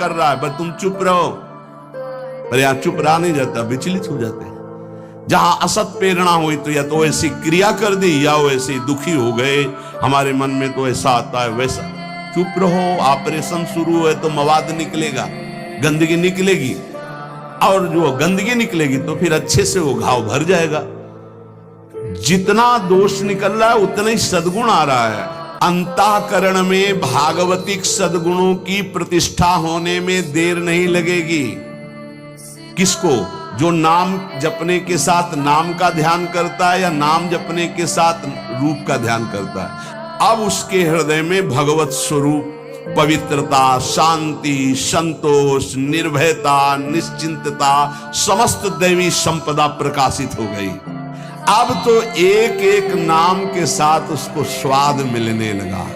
कर रहा है, बस तुम चुप रहो। पर यहां चुप रहा नहीं जाता, विचलित हो जाते हैं। जहां असत प्रेरणा हुई तो या तो ऐसी क्रिया कर दी या वो ऐसे दुखी हो गए, हमारे मन में तो ऐसा आता है वैसा। चुप रहो, ऑपरेशन शुरू है तो मवाद निकलेगा, गंदगी निकलेगी, और जो गंदगी निकलेगी तो फिर अच्छे से वो घाव भर जाएगा। जितना दोष निकल रहा है उतना ही सद्गुण आ रहा है। अंतःकरण में भागवतिक सद्गुणों की प्रतिष्ठा होने में देर नहीं लगेगी। किसको? जो नाम जपने के साथ नाम का ध्यान करता है या नाम जपने के साथ रूप का ध्यान करता है। अब उसके हृदय में भगवत स्वरूप, पवित्रता, शांति, संतोष, निर्भयता, निश्चिंतता, समस्त दैवी संपदा प्रकाशित हो गई। अब तो एक एक नाम के साथ उसको स्वाद मिलने लगा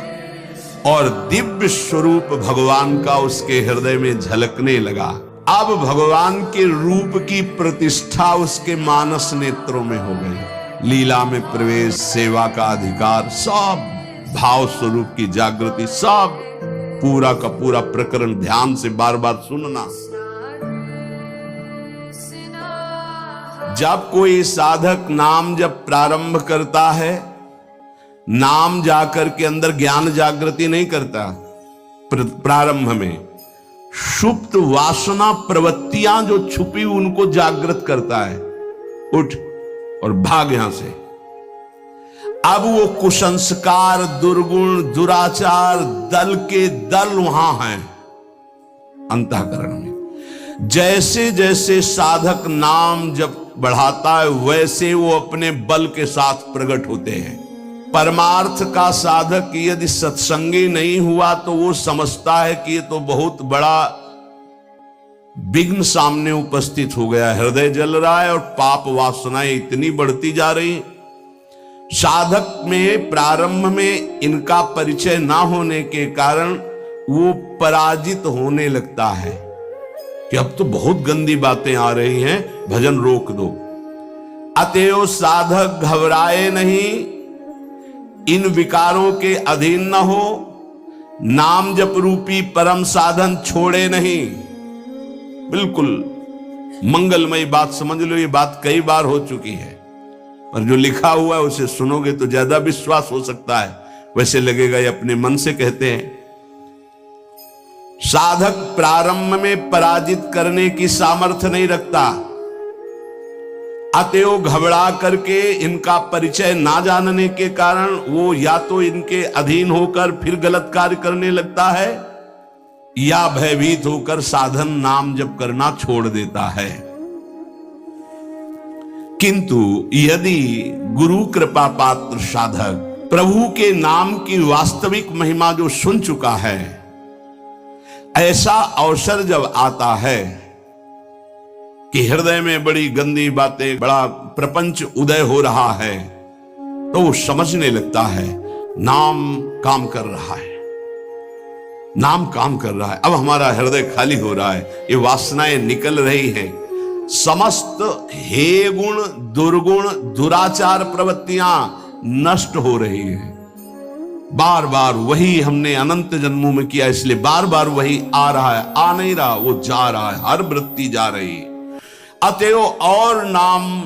और दिव्य स्वरूप भगवान का उसके हृदय में झलकने लगा। अब भगवान के रूप की प्रतिष्ठा उसके मानस नेत्रों में हो गई। लीला में प्रवेश, सेवा का अधिकार, सब भाव स्वरूप की जागृति, सब पूरा का पूरा प्रकरण ध्यान से बार बार सुनना। जब कोई साधक नाम जब प्रारंभ करता है, नाम जाकर के अंदर ज्ञान जागृति नहीं करता। प्रारंभ में सुप्त वासना प्रवृत्तियां जो छुपी उनको जागृत करता है। उठ और भाग यहां से। अब वो कुसंस्कार, दुर्गुण, दुराचार दल के दल वहां हैं अंतःकरण में। जैसे जैसे साधक नाम जब बढ़ाता है वैसे वो अपने बल के साथ प्रकट होते हैं। परमार्थ का साधक यदि सत्संगी नहीं हुआ तो वो समझता है कि ये तो बहुत बड़ा विघ्न सामने उपस्थित हो गया, हृदय जल रहा है और पाप वासनाएं इतनी बढ़ती जा रही। साधक में प्रारंभ में इनका परिचय ना होने के कारण वो पराजित होने लगता है कि अब तो बहुत गंदी बातें आ रही हैं, भजन रोक दो। अतएव साधक घबराए नहीं, इन विकारों के अधीन न हो, नाम जप रूपी परम साधन छोड़े नहीं। बिल्कुल मंगलमयी बात समझ लो, ये बात कई बार हो चुकी है, पर जो लिखा हुआ है उसे सुनोगे तो ज्यादा विश्वास हो सकता है। वैसे लगेगा ये अपने मन से कहते हैं। साधक प्रारंभ में पराजित करने की सामर्थ्य नहीं रखता। अतएव घबरा करके इनका परिचय ना जानने के कारण वो या तो इनके अधीन होकर फिर गलत कार्य करने लगता है या भयभीत होकर साधन नाम जप करना छोड़ देता है। किंतु यदि गुरु कृपा पात्र साधक प्रभु के नाम की वास्तविक महिमा जो सुन चुका है, ऐसा अवसर जब आता है कि हृदय में बड़ी गंदी बातें, बड़ा प्रपंच उदय हो रहा है, तो वो समझने लगता है नाम काम कर रहा है, नाम काम कर रहा है। अब हमारा हृदय खाली हो रहा है, ये वासनाएं निकल रही हैं, समस्त हे गुण, दुर्गुण, दुराचार प्रवृत्तियां नष्ट हो रही हैं। बार बार वही हमने अनंत जन्मों में किया, इसलिए बार बार वही आ रहा है, आ नहीं रहा, वो जा रहा है, हर वृत्ति जा रही है। अतएव और नाम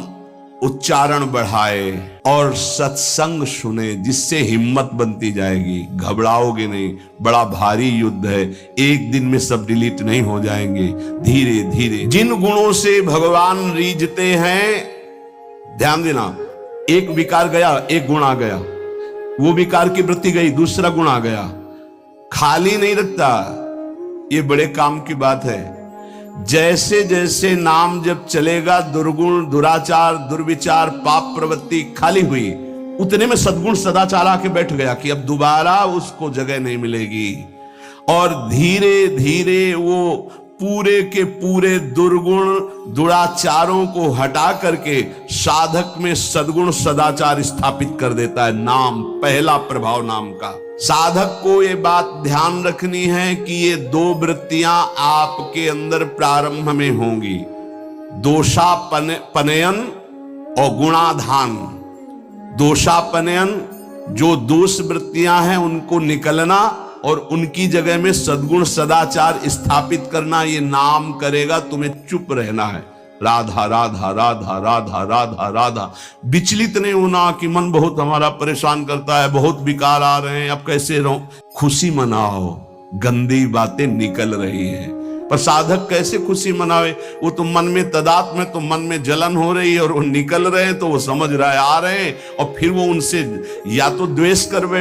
उच्चारण बढ़ाए और सत्संग सुने, जिससे हिम्मत बनती जाएगी। घबराओगे नहीं, बड़ा भारी युद्ध है, एक दिन में सब डिलीट नहीं हो जाएंगे। धीरे धीरे जिन गुणों से भगवान रीझते हैं, ध्यान देना, एक विकार गया, एक गुण आ गया, वो विकार की वृत्ति गई, दूसरा गुण आ गया, खाली नहीं रखता। ये बड़े काम की बात है। जैसे जैसे नाम जब चलेगा, दुर्गुण, दुराचार, दुर्विचार, पाप प्रवृत्ति खाली हुई, उतने में सद्गुण सदाचार आके बैठ गया कि अब दोबारा उसको जगह नहीं मिलेगी। और धीरे धीरे वो पूरे के पूरे दुर्गुण, दुराचारों को हटा करके साधक में सद्गुण सदाचार स्थापित कर देता है। नाम, पहला प्रभाव नाम का। साधक को ये बात ध्यान रखनी है कि ये दो वृत्तियां आपके अंदर प्रारंभ में होंगी, दोषापनयन और गुणाधान। दोषापनयन, जो दोष वृत्तियां हैं उनको निकलना, और उनकी जगह में सद्गुण सदाचार स्थापित करना, ये नाम करेगा। तुम्हें चुप रहना है, राधा राधा राधा राधा राधा राधा। विचलित नहीं होना कि मन बहुत हमारा परेशान करता है, बहुत विकार आ रहे हैं, अब कैसे रहूं। खुशी मनाओ, गंदी बातें निकल रही हैं। पर साधक कैसे खुशी मनावे? वो तो मन में तदात्म में, तो मन में जलन हो रही है और वो निकल रहे हैं, तो वो समझ रहा है आ रहे हैं, और फिर वो उनसे या तो द्वेष कर बैठे